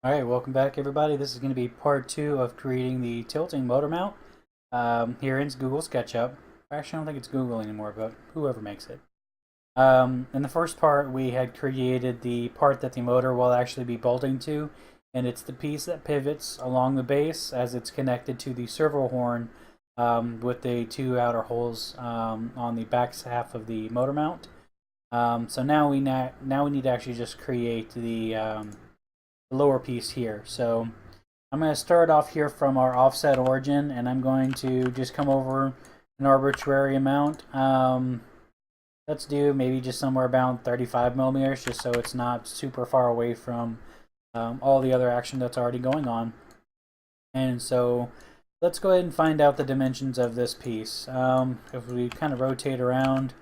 Alright, welcome back everybody. This is going to be part 2 of creating the tilting motor mount here in Google SketchUp. Actually, I don't think it's Google anymore, but whoever makes it. In the first part, we had created the part that the motor will actually be bolting to, and it's the piece that pivots along the base as it's connected to the servo horn with the two outer holes on the back half of the motor mount. So now we need to actually just create the lower piece here. So I'm going to start off here from our offset origin, and I'm going to just come over an arbitrary amount. Let's do maybe just somewhere about 35 millimeters, just so it's not super far away from all the other action that's already going on. And so let's go ahead and find out the dimensions of this piece. If we kind of rotate around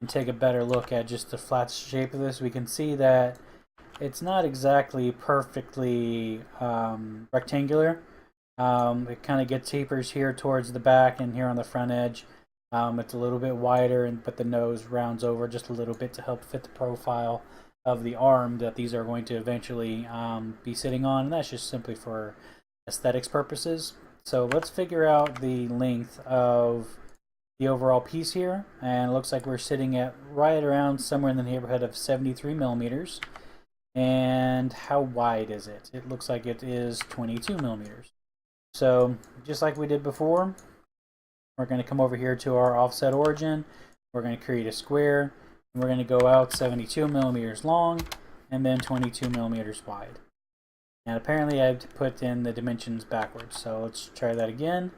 and take a better look at just the flat shape of this, we can see that it's not exactly perfectly rectangular. It kind of gets tapers here towards the back and here on the front edge. It's a little bit wider, but the nose rounds over just a little bit to help fit the profile of the arm that these are going to eventually be sitting on, and that's just simply for aesthetics purposes. So let's figure out the length of the overall piece here, and it looks like we're sitting at right around somewhere in the neighborhood of 73 millimeters. And how wide is it? It looks like it is 22 millimeters. So just like we did before, we're going to come over here to our offset origin. We're going to create a square, and we're going to go out 72 millimeters long and then 22 millimeters wide. And apparently I've put in the dimensions backwards, so let's try that again.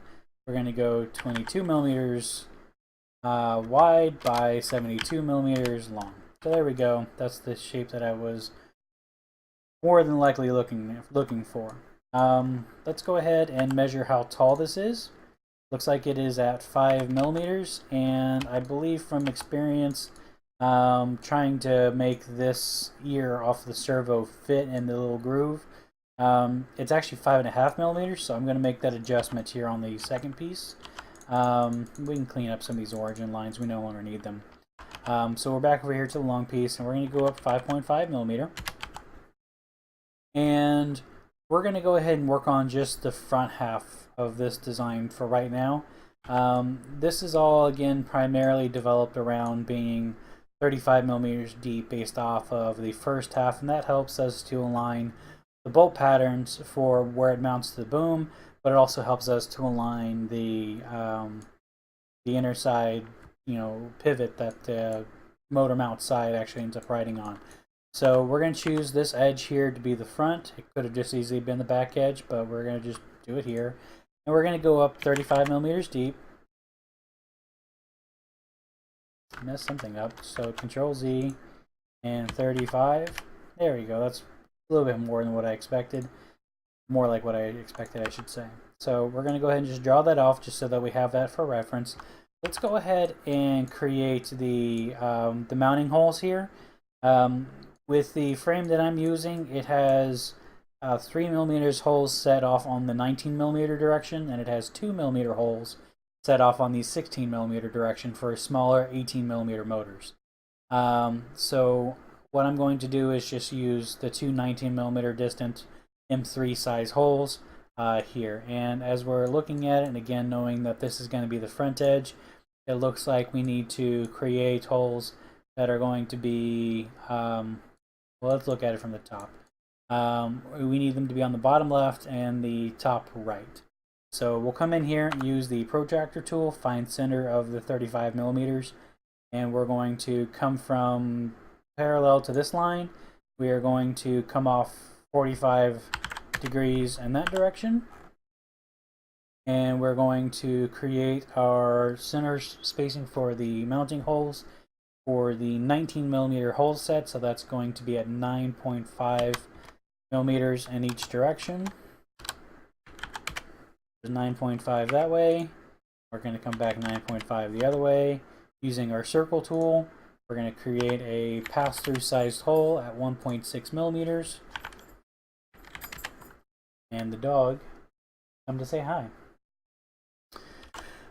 We're going to go 22 millimeters wide by 72 millimeters long. So there we go. That's the shape that I was more than likely looking for. Let's go ahead and measure how tall this is. Looks like it is at 5 millimeters, and I believe from experience trying to make this ear off the servo fit in the little groove, it's actually 5.5 millimeters, so I'm going to make that adjustment here on the second piece. We can clean up some of these origin lines. We no longer need them. So we're back over here to the long piece, and we're going to go up 5.5 millimeter. And we're going to go ahead and work on just the front half of this design for right now. This is all, again, primarily developed around being 35 millimeters deep based off of the first half, and that helps us to align the bolt patterns for where it mounts to the boom, but it also helps us to align the inner side, pivot that the motor mount side actually ends up riding on. So we're going to choose this edge here to be the front. It could have just easily been the back edge, but we're going to just do it here. And we're going to go up 35 millimeters deep. Mess something up. So Control Z and 35. There we go. That's a little bit more than what I expected. More like what I expected, I should say. So we're going to go ahead and just draw that off just so that we have that for reference. Let's go ahead and create the mounting holes here. With the frame that I'm using, it has 3 millimeters holes set off on the 19 millimeter direction, and it has 2 millimeter holes set off on the 16 millimeter direction for smaller 18 millimeter motors. So what I'm going to do is just use the two 19 millimeter distant M3 size holes here. And as we're looking at it, and again knowing that this is going to be the front edge, it looks like we need to create holes that are going to be well, let's look at it from the top. We need them to be on the bottom left and the top right. So we'll come in here and use the protractor tool, find center of the 35 millimeters, and we're going to come from parallel to this line. We are going to come off 45 degrees in that direction. And we're going to create our center spacing for the mounting holes for the 19 millimeter hole set, so that's going to be at 9.5 millimeters in each direction. 9.5 that way. We're going to come back 9.5 the other way. Using our circle tool, we're going to create a pass-through sized hole at 1.6 millimeters. And the dog come to say hi.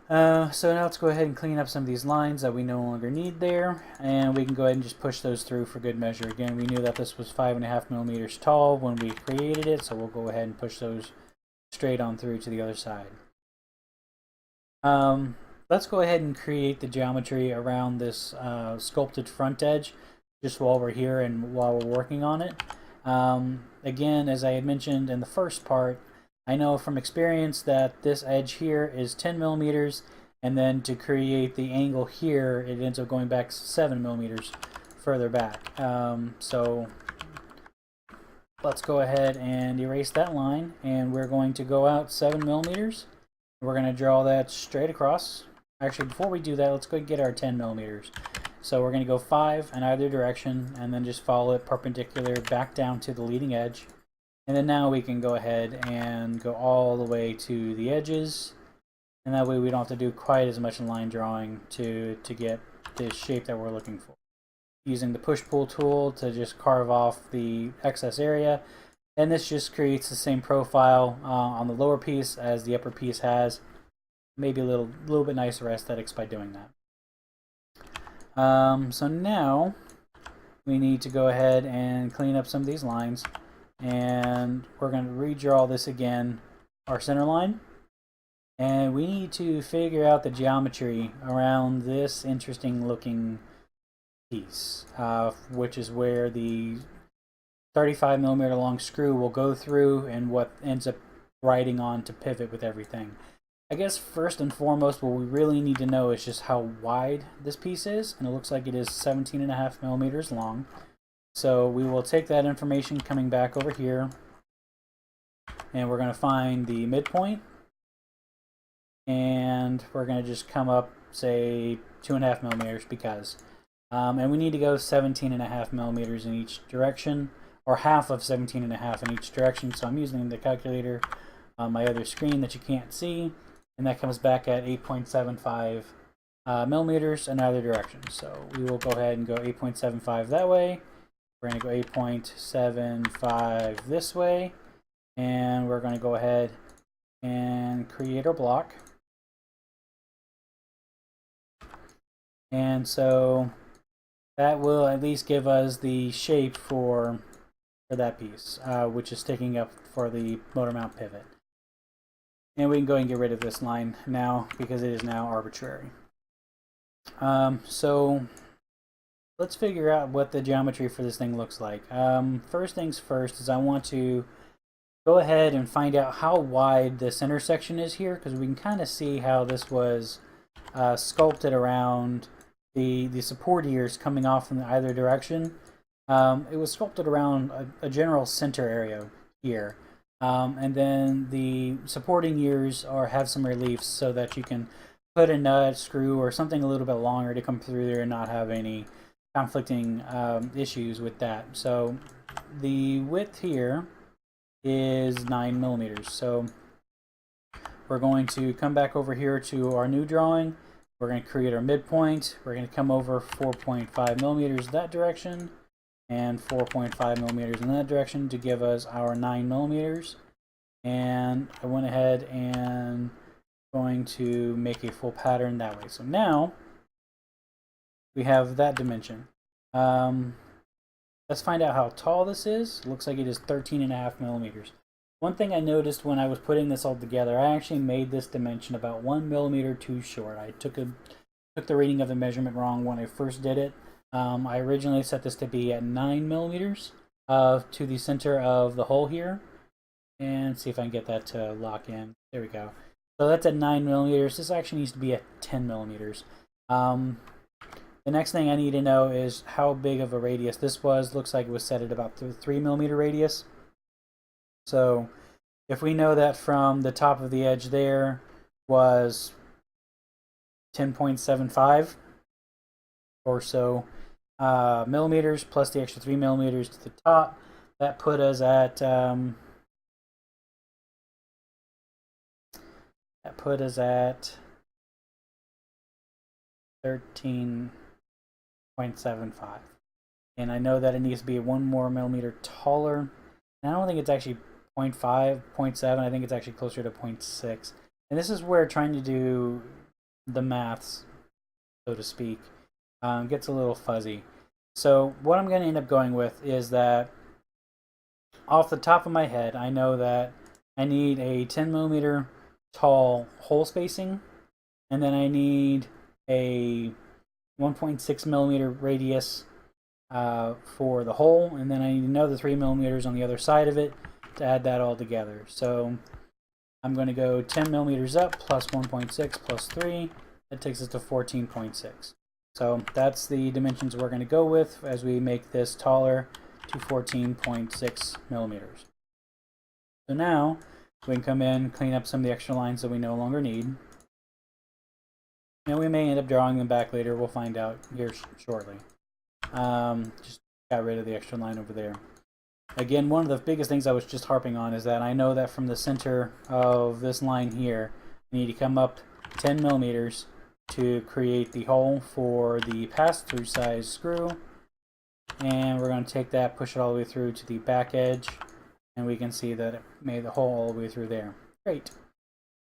So now let's go ahead and clean up some of these lines that we no longer need there, and we can go ahead and just push those through for good measure. Again, we knew that this was 5.5 millimeters tall when we created it, so we'll go ahead and push those straight on through to the other side. Let's go ahead and create the geometry around this sculpted front edge just while we're here and while we're working on it. Again, as I had mentioned in the first part, I know from experience that this edge here is 10 millimeters, and then to create the angle here, it ends up going back 7 millimeters further back. So let's go ahead and erase that line, and we're going to go out 7 millimeters. We're going to draw that straight across. Actually, before we do that, let's go and get our 10 millimeters. So we're going to go 5 in either direction, and then just follow it perpendicular back down to the leading edge. And then now we can go ahead and go all the way to the edges, and that way we don't have to do quite as much line drawing to get the shape that we're looking for. Using the push-pull tool to just carve off the excess area, and this just creates the same profile on the lower piece as the upper piece has. Maybe a little bit nicer aesthetics by doing that. So now we need to go ahead and clean up some of these lines. And we're going to redraw this again, our center line, and we need to figure out the geometry around this interesting looking piece, which is where the 35 millimeter long screw will go through and what ends up riding on to pivot with everything. I guess first and foremost what we really need to know is just how wide this piece is, and it looks like it is 17.5 millimeters long. So we will take that information coming back over here, and we're going to find the midpoint, and we're going to just come up, say, 2.5 millimeters because, and we need to go 17.5 millimeters in each direction, or half of 17.5 in each direction. So I'm using the calculator on my other screen that you can't see, and that comes back at 8.75 millimeters in either direction. So we will go ahead and go 8.75 that way. We're going to go 8.75 this way, and we're going to go ahead and create our block. And so that will at least give us the shape for that piece, which is sticking up for the motor mount pivot. And we can go and get rid of this line now because it is now arbitrary. So let's figure out what the geometry for this thing looks like. First things first is I want to go ahead and find out how wide this intersection is here, because we can kind of see how this was sculpted around the support ears coming off in either direction. It was sculpted around a general center area here. And then the supporting ears have some reliefs so that you can put a nut, screw, or something a little bit longer to come through there and not have any conflicting issues with that. So the width here is 9 millimeters. So we're going to come back over here to our new drawing. We're going to create our midpoint. We're going to come over 4.5 millimeters that direction and 4.5 millimeters in that direction to give us our 9 millimeters. And I went ahead and going to make a full pattern that way. So now we have that dimension. Let's find out how tall this is. It looks like it is 13.5 millimeters. One thing I noticed when I was putting this all together, I actually made this dimension about 1 millimeter too short. I took the reading of the measurement wrong when I first did it. I originally set this to be at 9 millimeters to the center of the hole here. And see if I can get that to lock in. There we go. So that's at 9 millimeters. This actually needs to be at 10 millimeters. The next thing I need to know is how big of a radius this was. Looks like it was set at about 3 millimeter radius. So if we know that from the top of the edge there was 10.75 or so millimeters plus the extra 3 millimeters to the top, that put us at 13.75. And I know that it needs to be 1 more millimeter taller. And I don't think it's actually 0.5, 0.7. I think it's actually closer to 0.6. And this is where trying to do the maths, so to speak, gets a little fuzzy. So what I'm going to end up going with is that off the top of my head, I know that I need a 10 millimeter tall hole spacing, and then I need a 1.6 millimeter radius for the hole, and then I need another 3 millimeters on the other side of it to add that all together. So I'm going to go 10 millimeters up plus 1.6 plus 3. That takes us to 14.6. So that's the dimensions we're going to go with as we make this taller to 14.6 millimeters. So now we can come in, clean up some of the extra lines that we no longer need. And we may end up drawing them back later. We'll find out here shortly. Just got rid of the extra line over there. Again, one of the biggest things I was just harping on is that I know that from the center of this line here, I need to come up 10 millimeters to create the hole for the pass-through size screw. And we're going to take that, push it all the way through to the back edge, and we can see that it made the hole all the way through there. Great.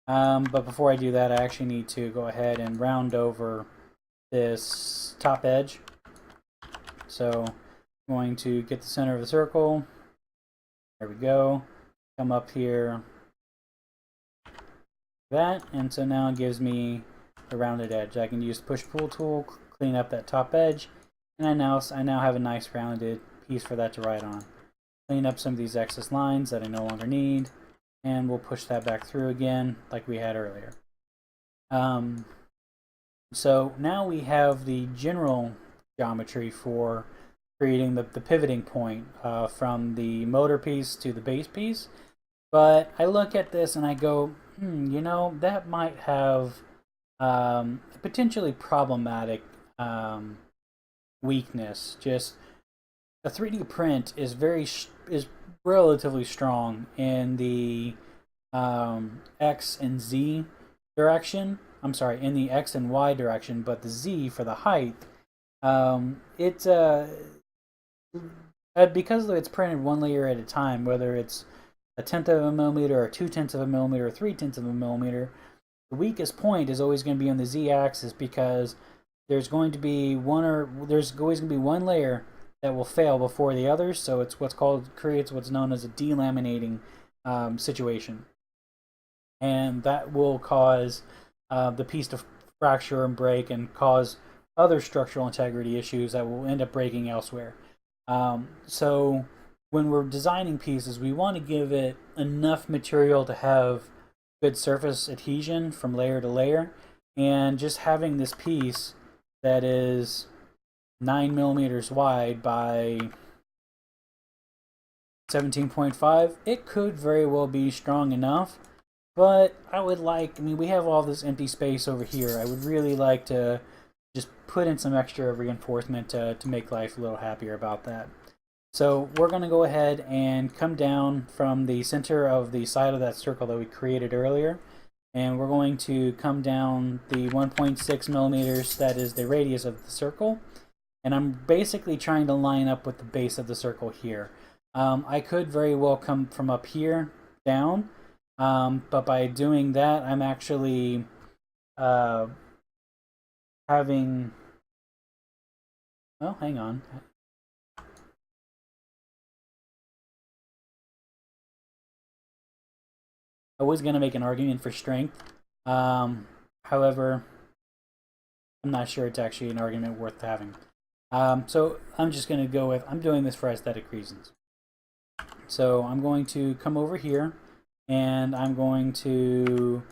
But before I do that, I actually need to go ahead and round over this top edge. So I'm going to get the center of the circle. There we go. Come up here. That, and so now it gives me a rounded edge. I can use the push-pull tool, clean up that top edge, and I now have a nice rounded piece for that to write on. Clean up some of these excess lines that I no longer need, and we'll push that back through again like we had earlier. So now we have the general geometry for creating the pivoting point from the motor piece to the base piece. But I look at this and I go, you know, that might have a potentially problematic weakness. Just a 3D print is relatively strong in the X and Z direction. I'm sorry, in the X and Y direction, but the Z for the height, because it's printed one layer at a time, whether it's 1/10 of a millimeter or 2/10 of a millimeter or 3/10 of a millimeter, the weakest point is always going to be on the Z-axis because there's always going to be one layer that will fail before the others. So it's creates what's known as a delaminating situation, and that will cause the piece to fracture and break and cause other structural integrity issues that will end up breaking elsewhere. So when we're designing pieces, we want to give it enough material to have good surface adhesion from layer to layer, and just having this piece that is 9 millimeters wide by 17.5, it could very well be strong enough, but we have all this empty space over here. I would really like to just put in some extra reinforcement to make life a little happier about that. So we're going to go ahead and come down from the center of the side of that circle that we created earlier, and we're going to come down the 1.6 millimeters that is the radius of the circle, and I'm basically trying to line up with the base of the circle here. I could very well come from up here down, but by doing that I'm actually having, well, hang on. I was going to make an argument for strength. However, I'm not sure it's actually an argument worth having. So I'm just going to go with, I'm doing this for aesthetic reasons. So I'm going to come over here, and I'm going to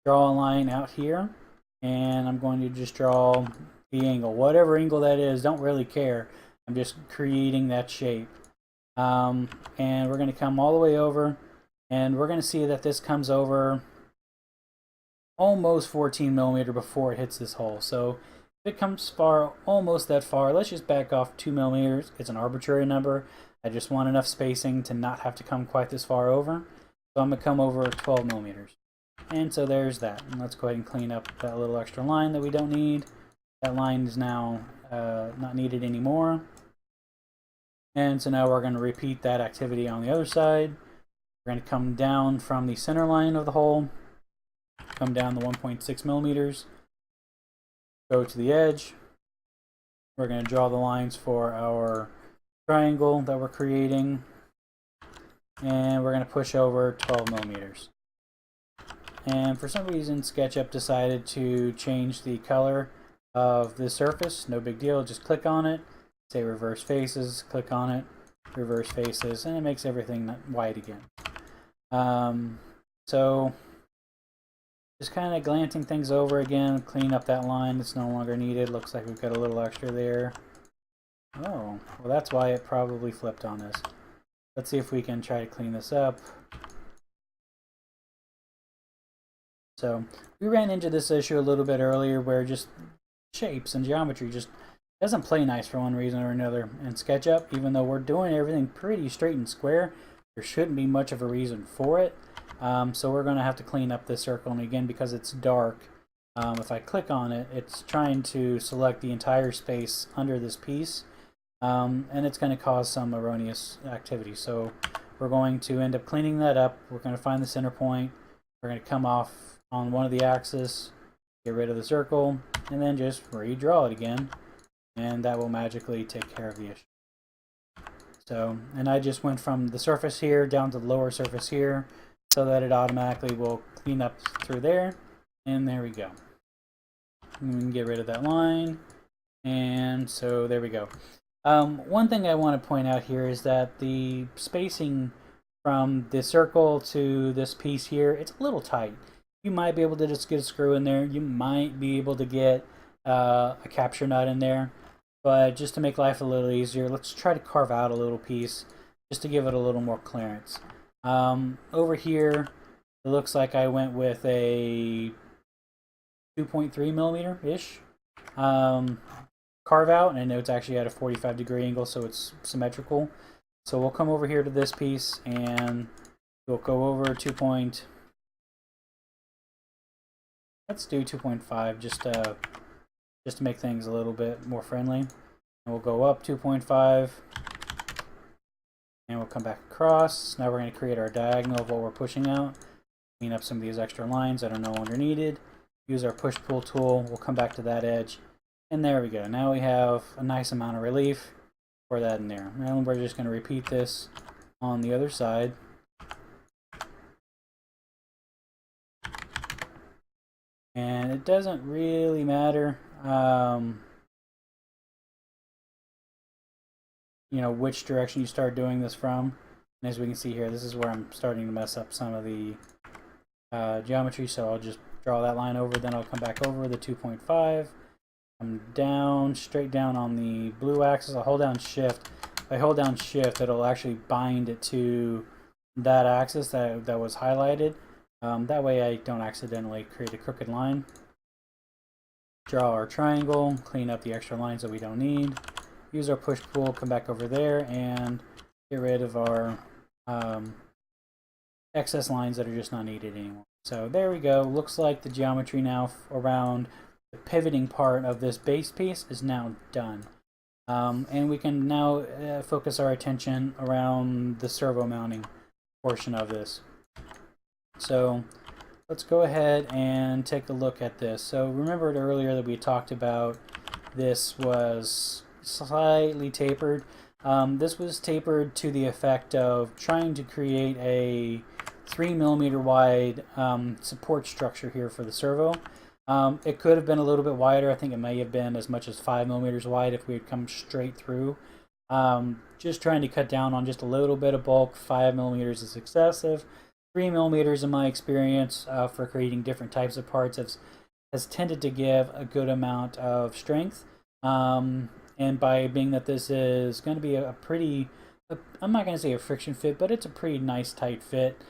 draw a line out here, and I'm going to just draw the angle. Whatever angle that is, don't really care. I'm just creating that shape. And we're going to come all the way over, and we're going to see that this comes over almost 14 millimeter before it hits this hole. So if it comes almost that far, let's just back off 2 millimeters. It's an arbitrary number. I just want enough spacing to not have to come quite this far over. So I'm going to come over 12 millimeters. And so there's that. And let's go ahead and clean up that little extra line that we don't need. That line is now not needed anymore. And so now we're going to repeat that activity on the other side. We're going to come down from the center line of the hole, come down the 1.6 millimeters, go to the edge. We're going to draw the lines for our triangle that we're creating, and we're going to push over 12 millimeters. And for some reason, SketchUp decided to change the color of the surface. No big deal, just click on it, say reverse faces, click on it, reverse faces, and it makes everything white again. So just kind of glancing things over again, clean up that line that's no longer needed. Looks like we've got a little extra there. Oh, well, that's why it probably flipped on us. Let's see if we can try to clean this up. So we ran into this issue a little bit earlier where just shapes and geometry just doesn't play nice for one reason or another in SketchUp. Even though we're doing everything pretty straight and square, there shouldn't be much of a reason for it. So we're going to have to clean up this circle, and again, because it's dark, if I click on it, it's trying to select the entire space under this piece, and it's going to cause some erroneous activity. So we're going to end up cleaning that up. We're going to find the center point. We're going to come off on one of the axes, get rid of the circle, and then just redraw it again, and that will magically take care of the issue. So, and I just went from the surface here down to the lower surface here, so that it automatically will clean up through there, and there we go. And we can get rid of that line, and so there we go. One thing I want to point out here is that the spacing from the circle to this piece here, it's a little tight. You might be able to just get a screw in there. You might be able to get a capture nut in there, but just to make life a little easier, let's try to carve out a little piece just to give it a little more clearance. Over here, it looks like I went with a 2.3 millimeter-ish carve out, and I know it's actually at a 45-degree angle, so it's symmetrical. So we'll come over here to this piece, and we'll go over let's do 2.5 just to make things a little bit more friendly. And we'll go up 2.5. And we'll come back across. Now we're going to create our diagonal of what we're pushing out. Clean up some of these extra lines that are no longer needed. Use our push-pull tool. We'll come back to that edge. And there we go. Now we have a nice amount of relief for that in there. And we're just going to repeat this on the other side. And it doesn't really matter you know, which direction you start doing this from. And as we can see here, this is where I'm starting to mess up some of the geometry, so I'll just draw that line over, then I'll come back over the 2.5, come down, straight down on the blue axis. I'll hold down shift. If I hold down shift, it'll actually bind it to that axis that was highlighted. That way I don't accidentally create a crooked line. Draw our triangle, clean up the extra lines that we don't need. Use our push-pull, come back over there, and get rid of our excess lines that are just not needed anymore. So there we go. Looks like the geometry now around the pivoting part of this base piece is now done. And we can now focus our attention around the servo mounting portion of this. So let's go ahead and take a look at this. So remember earlier that we talked about this was slightly tapered. This was tapered to the effect of trying to create a 3 millimeter wide support structure here for the servo. It could have been a little bit wider. I think it may have been as much as 5 millimeters wide if we had come straight through. Just trying to cut down on just a little bit of bulk. 5 millimeters is excessive. 3 millimeters in my experience for creating different types of parts has tended to give a good amount of strength. And by being that this is going to be a pretty, I'm not going to say a friction fit, but it's a pretty nice tight fit.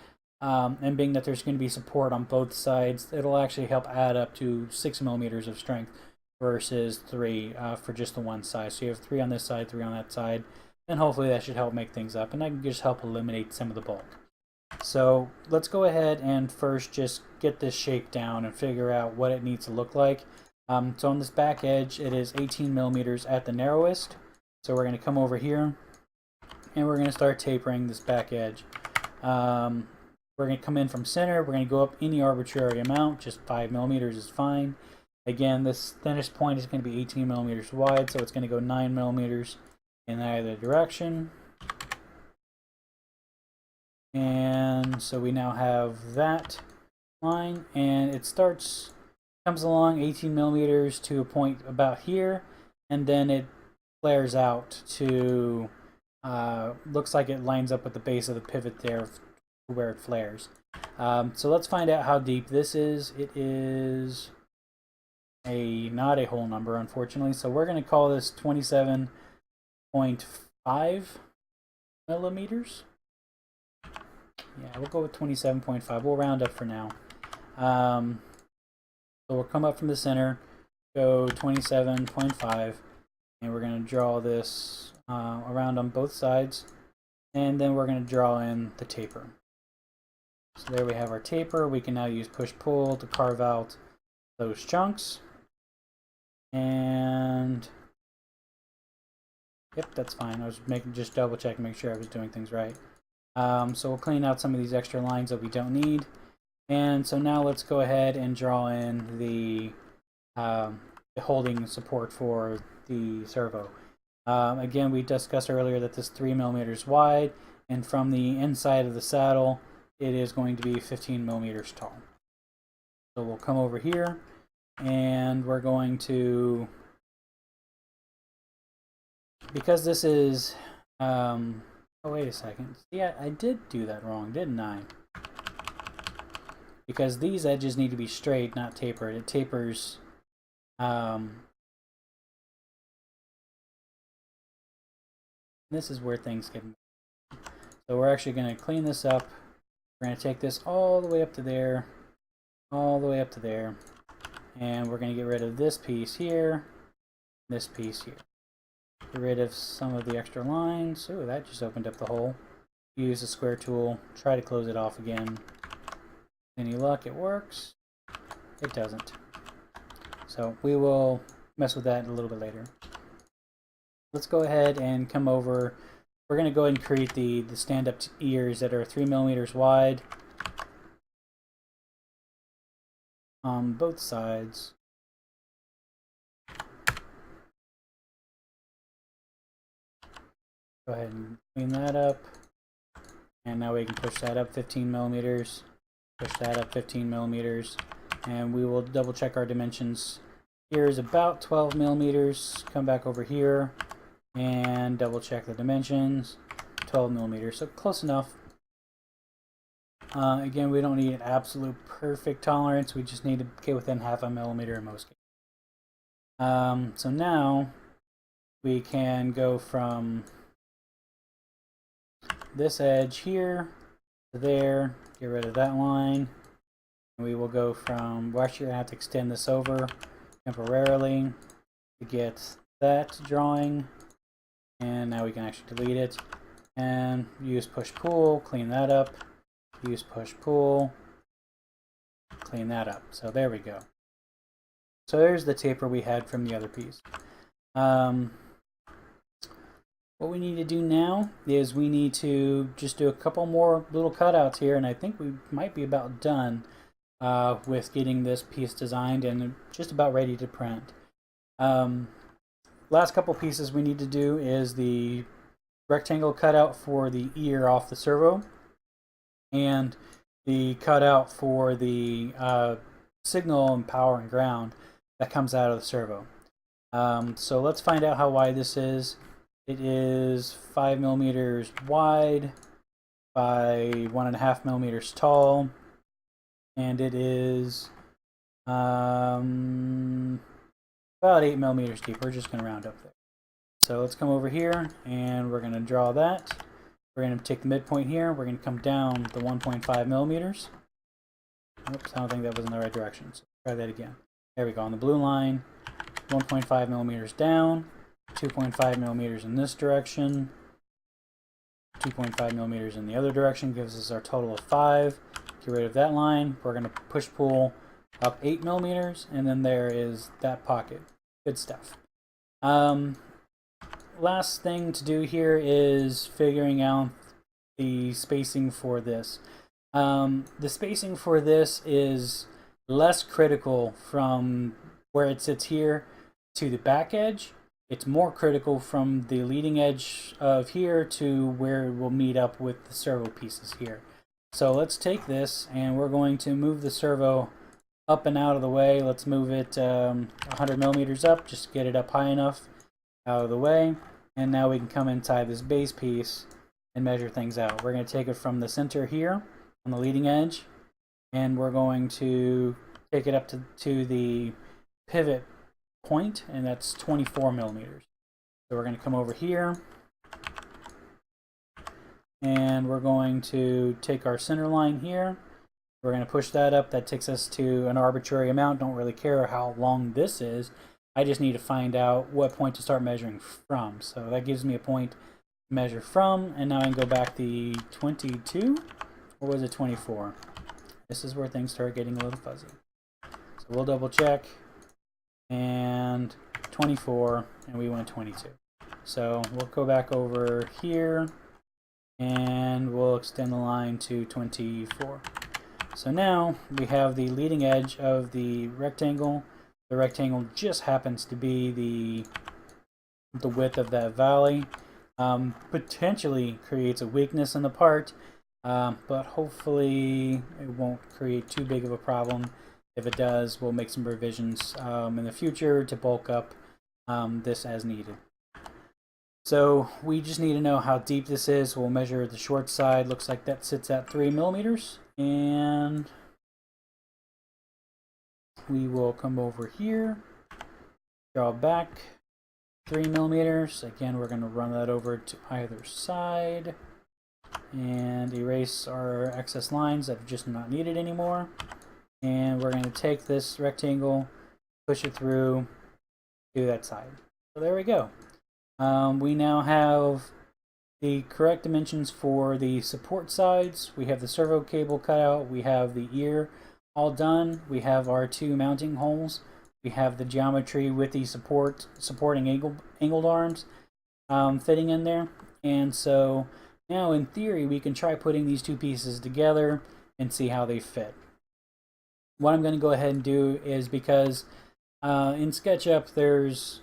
And being that there's going to be support on both sides, it'll actually help add up to 6 millimeters of strength versus 3 for just the one side. So you have 3 on this side, 3 on that side, and hopefully that should help make things up, and that can just help eliminate some of the bulk. So let's go ahead and first just get this shape down and figure out what it needs to look like. So on this back edge, it is 18 millimeters at the narrowest. So we're going to come over here, and we're going to start tapering this back edge. We're going to come in from center. We're going to go up any arbitrary amount. Just 5 millimeters is fine. Again, this thinnest point is going to be 18 millimeters wide, so it's going to go 9 millimeters in either direction. And so we now have that line, and it comes along 18 millimeters to a point about here, and then it flares out to looks like it lines up with the base of the pivot there where it flares. So let's find out how deep this is. It is not a whole number, unfortunately, so we're going to call this 27.5 millimeters. Yeah, we'll go with 27.5. We'll round up for now. So we'll come up from the center, go 27.5, and we're going to draw this around on both sides, and then we're going to draw in the taper. So there we have our taper. We can now use push-pull to carve out those chunks. And yep, that's fine. I was just double check, make sure I was doing things right. So we'll clean out some of these extra lines that we don't need. And so now let's go ahead and draw in the holding support for the servo. Again, we discussed earlier that this is 3 millimeters wide, and from the inside of the saddle, it is going to be 15 millimeters tall. So we'll come over here, and we're going to, because this is, oh wait a second, yeah, I did do that wrong, didn't I? Because these edges need to be straight, not tapered. It tapers, this is where things get, so we're actually going to clean this up. We're going to take this all the way up to there, all the way up to there, and we're going to get rid of this piece here, this piece here. Get rid of some of the extra lines. Ooh, that just opened up the hole. Use the square tool, try to close it off again. Any luck, it works. It doesn't. So we will mess with that a little bit later. Let's go ahead and come over. We're going to go ahead and create the stand-up ears that are 3 millimeters wide on both sides. Go ahead and clean that up. And now we can push that up 15 millimeters. Push that up 15 millimeters. And we will double check our dimensions. Here is about 12 millimeters. Come back over here and double check the dimensions. 12 millimeters, so close enough. Again, we don't need an absolute perfect tolerance. We just need to get within half a millimeter in most cases. So now we can go from this edge here to there, get rid of that line. And we will go from, we're actually going to have to extend this over temporarily to get that drawing. And now we can actually delete it and use push-pull, clean that up. Use push-pull, clean that up. So there we go. So there's the taper we had from the other piece. What we need to do now is we need to just do a couple more little cutouts here, and I think we might be about done with getting this piece designed and just about ready to print. Last couple pieces we need to do is the rectangle cutout for the ear off the servo and the cutout for the signal and power and ground that comes out of the servo. So let's find out how wide this is. It is 5 millimeters wide by 1.5 millimeters tall, and it is about 8 millimeters deep. We're just going to round up there. So let's come over here and we're going to draw that. We're going to take the midpoint here. We're going to come down the 1.5 millimeters. Oops, I don't think that was in the right direction. So try that again. There we go. On the blue line, 1.5 millimeters down, 2.5 millimeters in this direction, 2.5 millimeters in the other direction gives us our total of 5. Get rid of that line. We're going to push-pull up 8 millimeters, and then there is that pocket. Good stuff. Last thing to do here is figuring out the spacing for this. The spacing for this is less critical from where it sits here to the back edge. It's more critical from the leading edge of here to where it will meet up with the servo pieces here. So let's take this and we're going to move the servo up and out of the way. Let's move it 100 millimeters up, just to get it up high enough out of the way. And now we can come inside this base piece and measure things out. We're going to take it from the center here on the leading edge, and we're going to take it up to the pivot point, and that's 24 millimeters. So we're going to come over here, and we're going to take our center line here. We're going to push that up. That takes us to an arbitrary amount. Don't really care how long this is. I just need to find out what point to start measuring from. So that gives me a point to measure from, and now I can go back the 22, or was it 24? This is where things start getting a little fuzzy. So we'll double check, and 24, and we went 22. So we'll go back over here, and we'll extend the line to 24. So now we have the leading edge of the rectangle. The rectangle just happens to be the width of that valley. Potentially creates a weakness in the part, but hopefully it won't create too big of a problem. If it does, we'll make some revisions in the future to bulk up this as needed. So we just need to know how deep this is. We'll measure the short side. Looks like that sits at 3 millimeters. And we will come over here, draw back 3 millimeters. Again, we're going to run that over to either side and erase our excess lines that are just not needed anymore. And we're going to take this rectangle, push it through to that side. So there we go. We now have the correct dimensions for the support sides. We have the servo cable cut out. We have the ear all done. We have our 2 mounting holes. We have the geometry with the supporting angled arms fitting in there. And so now in theory we can try putting these 2 pieces together and see how they fit. What I'm going to go ahead and do is, because in SketchUp there's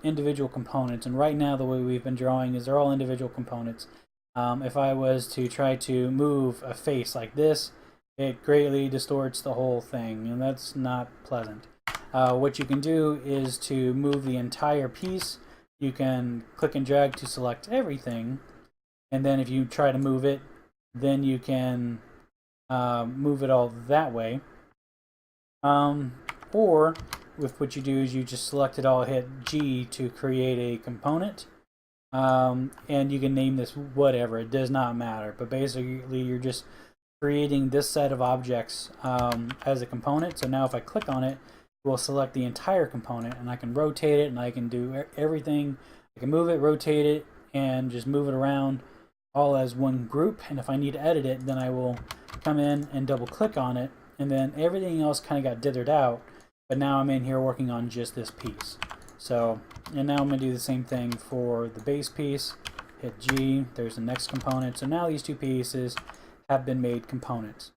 individual components, and right now the way we've been drawing is they're all individual components. If I was to try to move a face like this, it greatly distorts the whole thing, and that's not pleasant. What you can do is to move the entire piece. You can click and drag to select everything, and then if you try to move it, then you can move it all that way. Or with what you do is you just select it all, hit G to create a component, and you can name this whatever, it does not matter, but basically you're just creating this set of objects as a component. So now if I click on it, we'll select the entire component, and I can rotate it, and I can do everything. I can move it, rotate it, and just move it around all as one group. And if I need to edit it, then I will come in and double click on it, and then everything else kind of got dithered out. But now I'm in here working on just this piece. So, and now I'm going to do the same thing for the base piece. Hit G, there's the next component. So now these 2 pieces have been made components.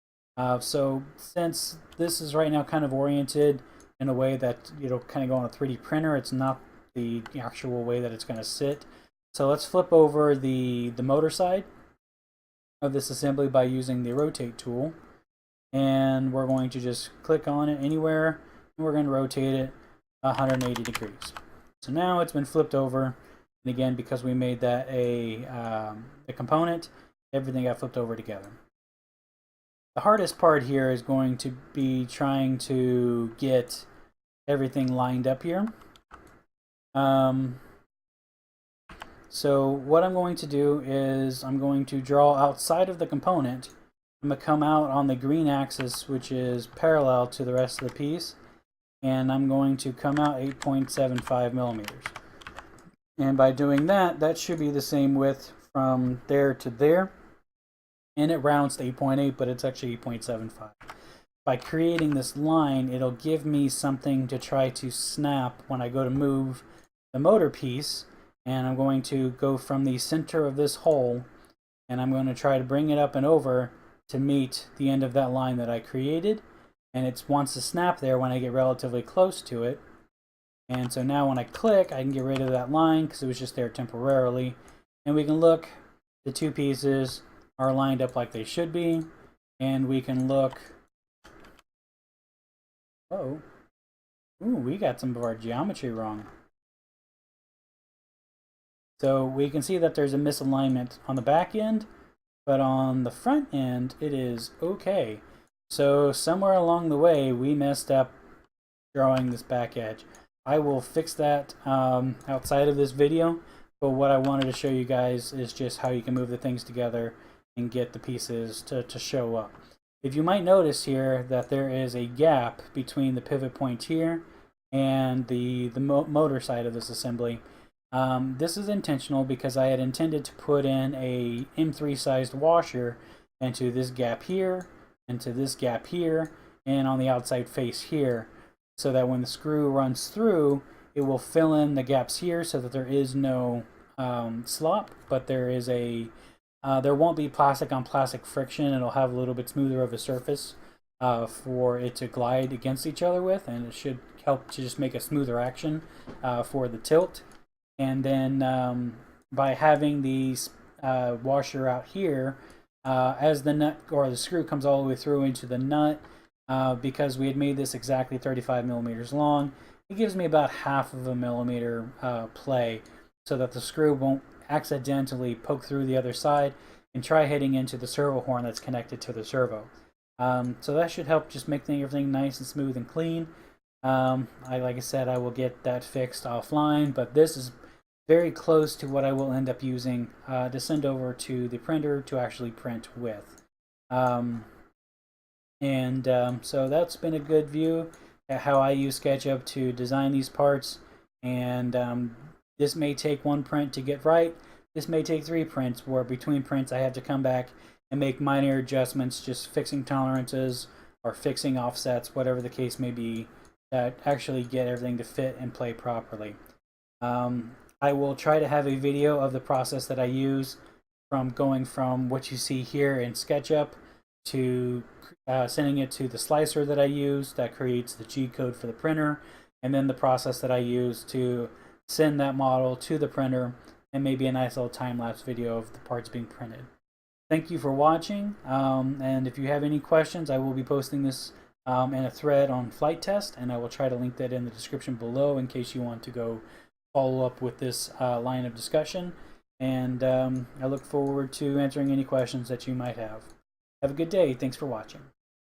So since this is right now kind of oriented in a way that it'll kind of go on a 3D printer, it's not the actual way that it's going to sit. So let's flip over the motor side of this assembly by using the rotate tool. And we're going to just click on it anywhere, and we're going to rotate it 180 degrees. So now it's been flipped over, and again, because we made that a component, everything got flipped over together. The hardest part here is going to be trying to get everything lined up here. So what I'm going to do is I'm going to draw outside of the component. I'm going to come out on the green axis, which is parallel to the rest of the piece, and I'm going to come out 8.75 millimeters. And by doing that, that should be the same width from there to there. And it rounds to 8.8, but it's actually 8.75. By creating this line, it'll give me something to try to snap when I go to move the motor piece. And I'm going to go from the center of this hole, and I'm going to try to bring it up and over to meet the end of that line that I created. and it wants to snap there when I get relatively close to it. And so now when I click, I can get rid of that line because it was just there temporarily. And we can look, the two pieces are lined up like they should be. And we can look, oh, ooh, we got some of our geometry wrong. So we can see that there's a misalignment on the back end, but on the front end, it is okay. So somewhere along the way, we messed up drawing this back edge. I will fix that outside of this video, but what I wanted to show you guys is just how you can move the things together and get the pieces to show up. If you might notice here that there is a gap between the pivot point here and the motor side of this assembly. This is intentional because I had intended to put in a M3 sized washer into this gap here, into this gap here, and on the outside face here, so that when the screw runs through, it will fill in the gaps here so that there is no slop, but there is a there won't be plastic on plastic friction. It'll have a little bit smoother of a surface for it to glide against each other with, and it should help to just make a smoother action for the tilt. And then by having the washer out here, as the nut or the screw comes all the way through into the nut, because we had made this exactly 35 millimeters long, it gives me about half of a millimeter play so that the screw won't accidentally poke through the other side and try hitting into the servo horn that's connected to the servo. So that should help just make everything nice and smooth and clean. Like I said, I will get that fixed offline, but this is very close to what I will end up using to send over to the printer to actually print with. So that's been a good view at how I use SketchUp to design these parts. And this may take one print to get right. This may take 3 prints, where between prints I have to come back and make minor adjustments, just fixing tolerances or fixing offsets, whatever the case may be, that actually get everything to fit and play properly. I will try to have a video of the process that I use from going from what you see here in SketchUp to sending it to the slicer that I use that creates the G code for the printer, and then the process that I use to send that model to the printer, and maybe a nice little time-lapse video of the parts being printed. Thank you for watching, and if you have any questions, I will be posting this in a thread on Flight Test, and I will try to link that in the description below in case you want to go follow up with this line of discussion. And I look forward to answering any questions that you might have. Have a good day. Thanks for watching.